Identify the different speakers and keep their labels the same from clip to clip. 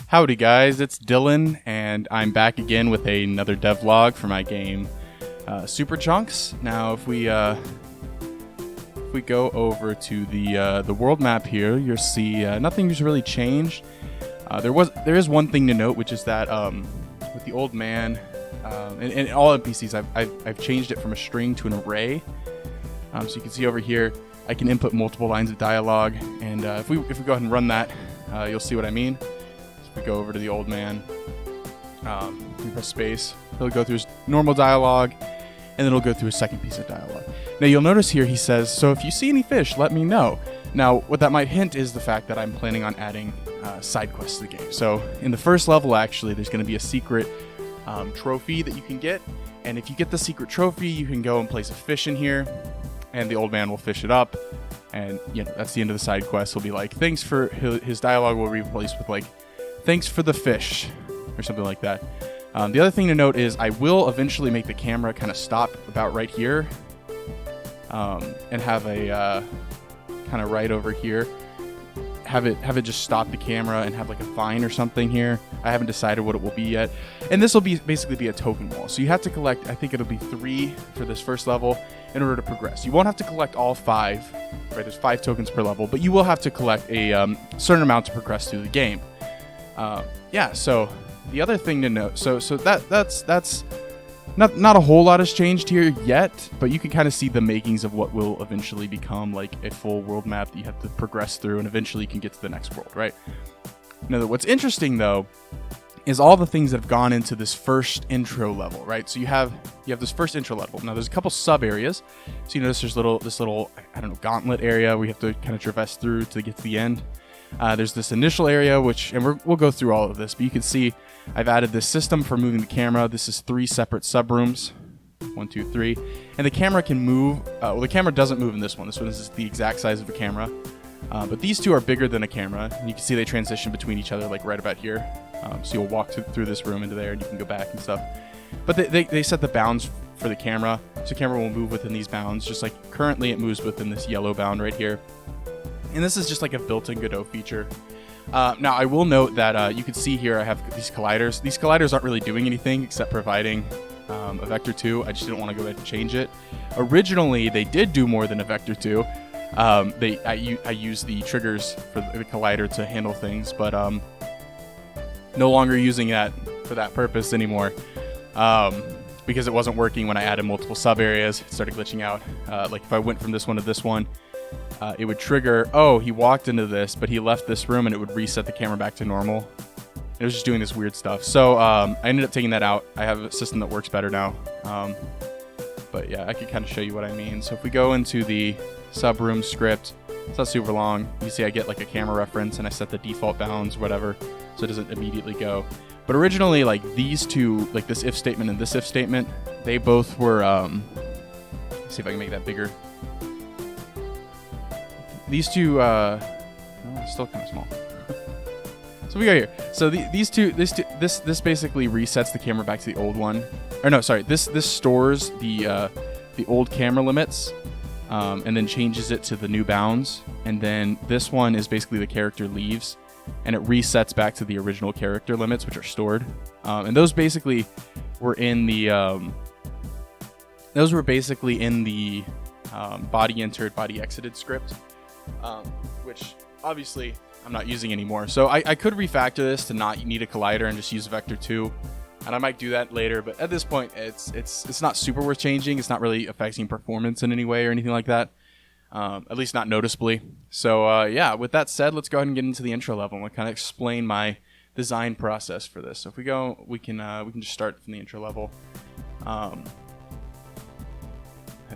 Speaker 1: Howdy guys, it's Dylan, and I'm back again with another devlog for my game, Super Chunks. Now, if we go over to the world map here, you'll see nothing's really changed. There is one thing to note, which is that with the old man and all NPCs, I've changed it from a string to an array. So you can see over here, I can input multiple lines of dialogue, and if we go ahead and run that, you'll see what I mean. If we go over to the old man, we press space, he'll go through his normal dialogue, and then it'll go through a second piece of dialogue. Now you'll notice here he says, so if you see any fish, let me know. Now what that might hint is the fact that I'm planning on adding side quests to the game. So in the first level, actually, there's going to be a secret trophy that you can get, and if you get the secret trophy, you can go and place a fish in here, and the old man will fish it up, and that's the end of the side quest. He'll be like, thanks for, his dialogue will be replaced with like, thanks for the fish, or something like that. The other thing to note is I will eventually make the camera kind of stop about right here, and have a kind of right over here. Have it just stop the camera and have like a vine or something here. I haven't decided what it will be yet. And this will basically be a token wall. So you have to collect, I think it'll be 3 for this first level in order to progress. You won't have to collect all 5, right? There's 5 tokens per level, but you will have to collect a certain amount to progress through the game. So the other thing to note, so that's not a whole lot has changed here yet, but you can kind of see the makings of what will eventually become like a full world map that you have to progress through, and eventually you can get to the next world, right? Now, what's interesting though is all the things that have gone into this first intro level, right? So you have this first intro level. Now there's a couple sub areas. So you notice there's this little I don't know, gauntlet area we have to kind of traverse through to get to the end. There's this initial area, and we'll go through all of this, but you can see I've added this system for moving the camera. This is 3 separate sub rooms, 1, 2, 3, and the camera can move. Well, the camera doesn't move in this one. This one is the exact size of a camera, but these 2 are bigger than a camera, and you can see they transition between each other like right about here. So you'll walk through this room into there, and you can go back and stuff. But they set the bounds for the camera, so the camera will move within these bounds, just like currently it moves within this yellow bound right here. And this is just like a built-in Godot feature. Now, I will note that you can see here I have these colliders. These colliders aren't really doing anything except providing a vector 2. I just didn't want to go ahead and change it. Originally, they did do more than a vector 2. I used the triggers for the collider to handle things, but no longer using that for that purpose anymore. Because it wasn't working when I added multiple sub areas. It started glitching out. Like if I went from this one to this one, it would trigger, oh, he walked into this, but he left this room, and it would reset the camera back to normal. It was just doing this weird stuff. So I ended up taking that out. I have a system that works better now. But yeah, I could kind of show you what I mean. So if we go into the sub room script, it's not super long. You see I get like a camera reference, and I set the default bounds, whatever, so it doesn't immediately go. But originally, like these 2, like this if statement and this if statement, they both were, let's see if I can make that bigger. These 2, it's still kind of small. So we go here. So this basically resets the camera back to the old one. Or no, sorry. This stores the old camera limits, and then changes it to the new bounds. And then this one is basically the character leaves, and it resets back to the original character limits, which are stored. And those basically were in the body entered, body exited script. Which obviously I'm not using anymore. So I could refactor this to not need a collider and just use vector 2, and I might do that later. But at this point, it's not super worth changing. It's not really affecting performance in any way or anything like that, at least not noticeably. So yeah, with that said, let's go ahead and get into the intro level and kind of explain my design process for this. So if we go, we can just start from the intro level. I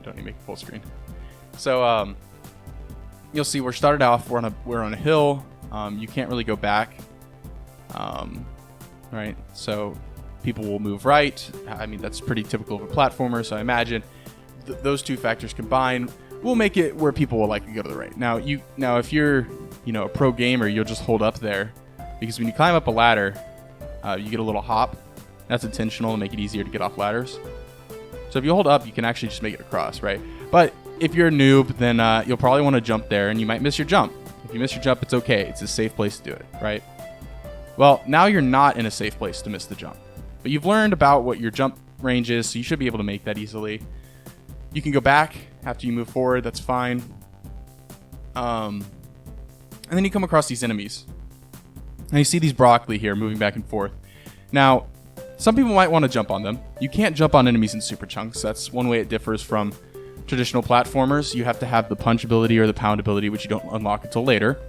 Speaker 1: don't need to make it full screen. So you'll see we're started off, we're on a hill. You can't really go back, right? So people will move right. I mean, that's pretty typical of a platformer. So I imagine those 2 factors combined will make it where people will likely go to the right. Now if you're a pro gamer, you'll just hold up there, because when you climb up a ladder, you get a little hop. That's intentional to make it easier to get off ladders. So if you hold up, you can actually just make it across, right? But if you're a noob, then you'll probably want to jump there, and you might miss your jump. If you miss your jump, it's okay. It's a safe place to do it, right? Well, now you're not in a safe place to miss the jump. But you've learned about what your jump range is, so you should be able to make that easily. You can go back after you move forward, that's fine. And then you come across these enemies. Now you see these broccoli here moving back and forth. Now, some people might want to jump on them. You can't jump on enemies in super chunks. That's one way it differs from traditional platformers. You have to have the punch ability or the pound ability, which you don't unlock until later.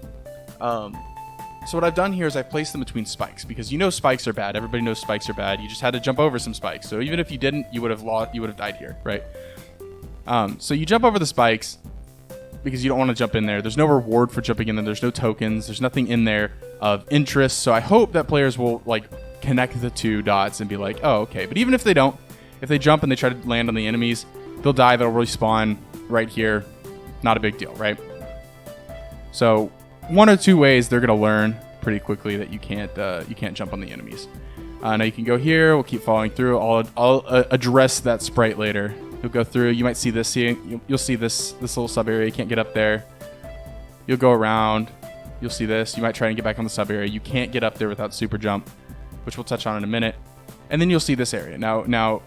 Speaker 1: So what I've done here is I've placed them between spikes, because you know spikes are bad. Everybody knows spikes are bad. You just had to jump over some spikes. So even if you didn't, you would have died here, right? So you jump over the spikes because you don't want to jump in there. There's no reward for jumping in there. There's no tokens. There's nothing in there of interest. So I hope that players will like connect the two dots and be like, oh, okay. But even if they don't, if they jump and they try to land on the enemies, they'll die. They'll respawn right here. Not a big deal, right? So one or two ways they're gonna learn pretty quickly that you can't jump on the enemies. Now you can go here. We'll keep following through. I'll address that sprite later. You'll go through. You might see this here. You'll see this little sub area. You can't get up there. You'll go around. You'll see this. You might try and get back on the sub area. You can't get up there without super jump, which we'll touch on in a minute. And then you'll see this area. Now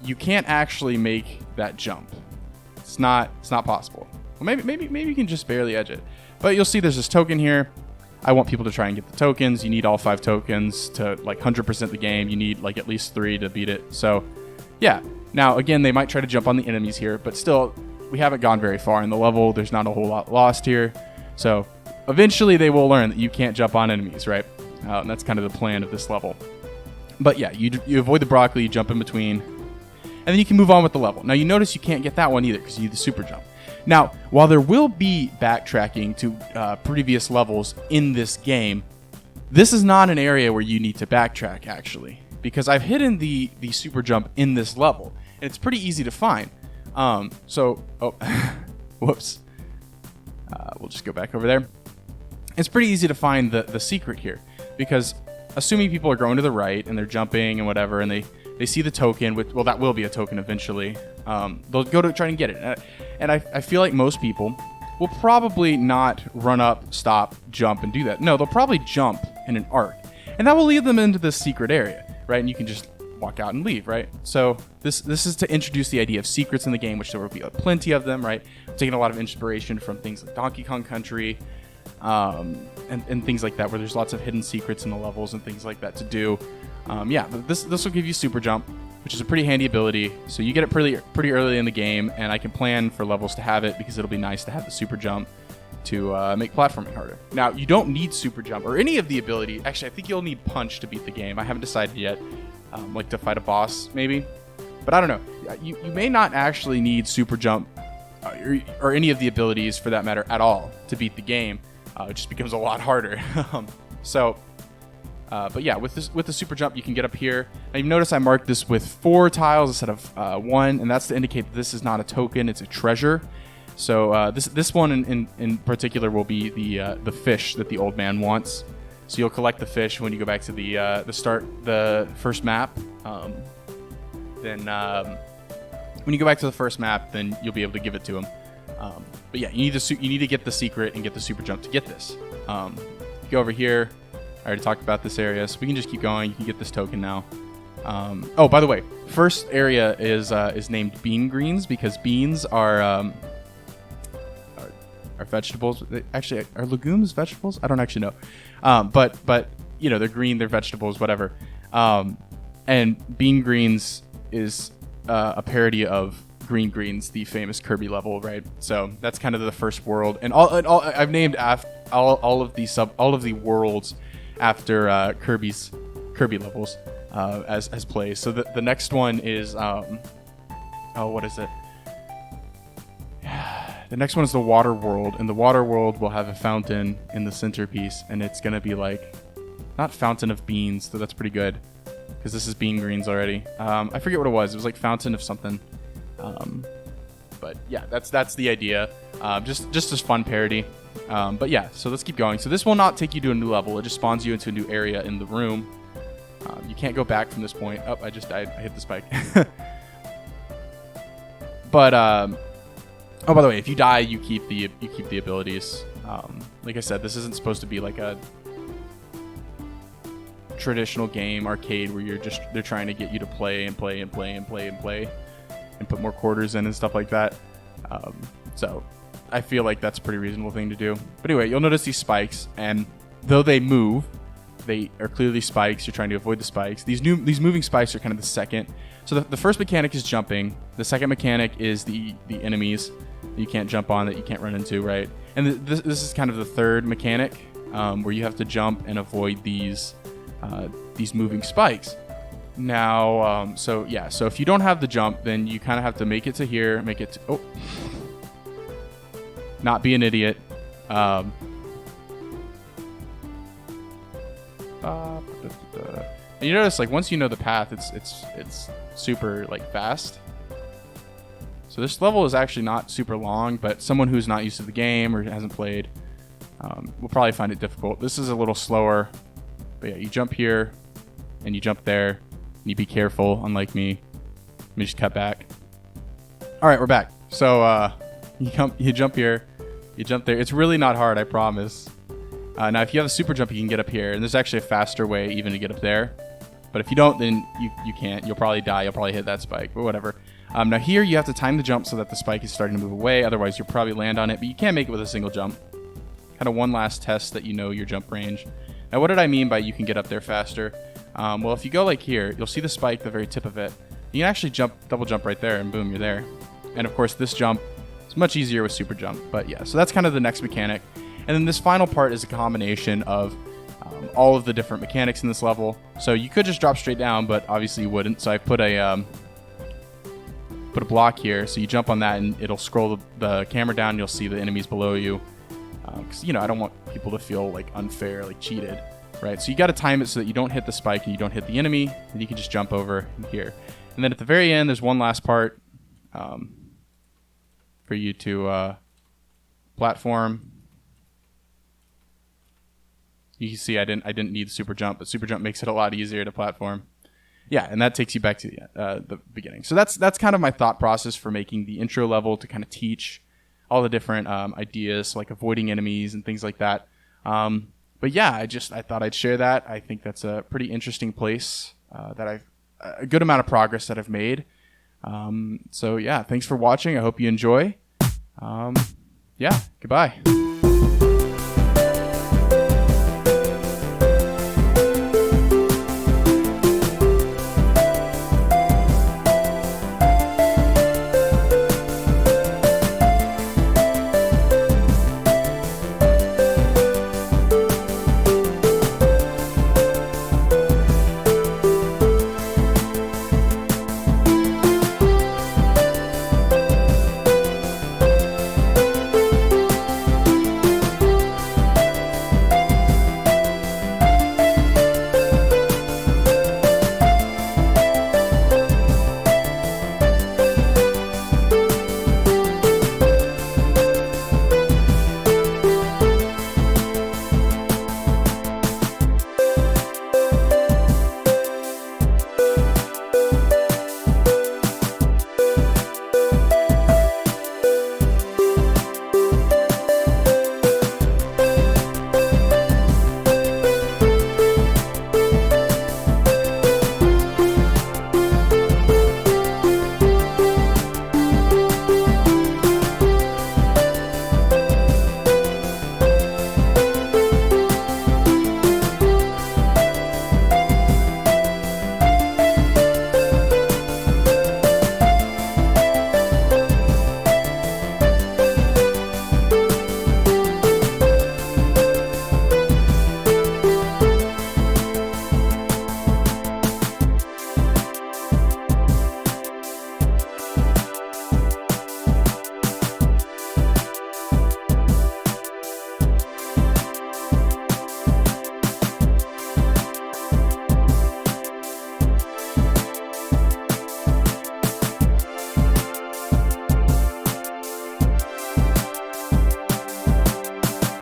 Speaker 1: you can't actually make that jump. It's not possible. Well, maybe you can just barely edge it. But you'll see there's this token here. I want people to try and get the tokens. You need all 5 tokens to like 100% the game. You need like at least 3 to beat it. So yeah. Now, again, they might try to jump on the enemies here, but still, we haven't gone very far in the level. There's not a whole lot lost here. So eventually they will learn that you can't jump on enemies, right? And that's kind of the plan of this level. But yeah, you avoid the broccoli, you jump in between, and then you can move on with the level. Now, you notice you can't get that one either because you need the super jump. Now, while there will be backtracking to previous levels in this game, this is not an area where you need to backtrack, actually, because I've hidden the super jump in this level. And it's pretty easy to find. Whoops. We'll just go back over there. It's pretty easy to find the secret here, because assuming people are going to the right and they're jumping and whatever, and they see the token, well, that will be a token eventually. They'll go to try and get it. And I feel like most people will probably not run up, stop, jump, and do that. No, they'll probably jump in an arc. And that will lead them into this secret area, right? And you can just walk out and leave, right? So this is to introduce the idea of secrets in the game, which there will be plenty of them, right? I'm taking a lot of inspiration from things like Donkey Kong Country, and things like that, where there's lots of hidden secrets in the levels and things like that to do. Yeah, but this will give you super jump, which is a pretty handy ability. So you get it pretty early in the game, and I can plan for levels to have it because it'll be nice to have the super jump to make platforming harder. Now, you don't need super jump or any of the ability. Actually, I think you'll need punch to beat the game. I haven't decided yet. Like to fight a boss, maybe. But I don't know. You may not actually need super jump or any of the abilities, for that matter, at all to beat the game. It just becomes a lot harder. But yeah, with the super jump, you can get up here. Now, you notice I marked this with 4 tiles instead of 1, and that's to indicate that this is not a token; it's a treasure. So this one in particular will be the fish that the old man wants. So you'll collect the fish when you go back to the first map. Then when you go back to the first map, then you'll be able to give it to him. But yeah, you need to get the secret and get the super jump to get this. Go over here. I already talked about this area, so we can just keep going. You can get this token now. Oh, by the way, first area is named bean greens because beans are vegetables. Actually, are legumes vegetables? I don't actually know. But you know, they're green, they're vegetables, whatever. And bean greens is a parody of Green Greens, the famous Kirby level, right? So that's kind of the first world, and all I've named all of the worlds after Kirby levels as plays. So the next one is what is it? The next one is the water world, and the water world will have a fountain in the centerpiece, and it's gonna be like not fountain of beans, so that's pretty good because this is bean greens already. I forget what it was. It was like fountain of something. But yeah, that's the idea. Just as fun parody. But yeah, so let's keep going. So this will not take you to a new level. It just spawns you into a new area in the room. You can't go back from this point. Oh, I just died. I hit the spike. But oh, by the way, if you die, you keep the abilities. Like I said, this isn't supposed to be like a traditional game arcade where they're trying to get you to play and play and play and play and play and put more quarters in and stuff like that. So I feel like that's a pretty reasonable thing to do. But anyway, you'll notice these spikes, and though they move, they are clearly spikes. You're trying to avoid the spikes. These moving spikes are kind of the second. So the first mechanic is jumping. The second mechanic is the enemies that you can't jump on, that you can't run into, right? And this is kind of the third mechanic, where you have to jump and avoid these moving spikes. Now, so if you don't have the jump, then you kind of have to make it to here, not be an idiot. And you notice, like, once you know the path, it's super, like, fast. So this level is actually not super long, but someone who's not used to the game or hasn't played will probably find it difficult. This is a little slower, but yeah, you jump here and you jump there, and you be careful, unlike me. Let me just cut back. All right, we're back. So you jump here, you jump there. It's really not hard, I promise. Now, if you have a super jump, you can get up here, and there's actually a faster way even to get up there. But if you don't, then you can't. You'll probably die. You'll probably hit that spike, but whatever. Now here, you have to time the jump so that the spike is starting to move away. Otherwise, you'll probably land on it, but you can't make it with a single jump. Kind of one last test that you know your jump range. Now, what did I mean by you can get up there faster? Well, if you go like here, you'll see the spike, the very tip of it. You can actually double jump right there, and boom, you're there. And of course, this jump is much easier with super jump. But yeah, so that's kind of the next mechanic. And then this final part is a combination of all of the different mechanics in this level. So you could just drop straight down, but obviously you wouldn't. So I put a block here. So you jump on that, and it'll scroll the camera down. You'll see the enemies below you. Because, I don't want people to feel like unfair, like cheated, right? So you got to time it so that you don't hit the spike and you don't hit the enemy, and you can just jump over here. And then at the very end, there's one last part for you to platform. You can see I didn't need super jump, but super jump makes it a lot easier to platform. Yeah, and that takes you back to the beginning. So that's kind of my thought process for making the intro level, to kind of teach all the different ideas, like avoiding enemies and things like that. But yeah, I thought I'd share that. I think that's a pretty interesting place that a good amount of progress that I've made. So yeah, thanks for watching. I hope you enjoy. Yeah, goodbye.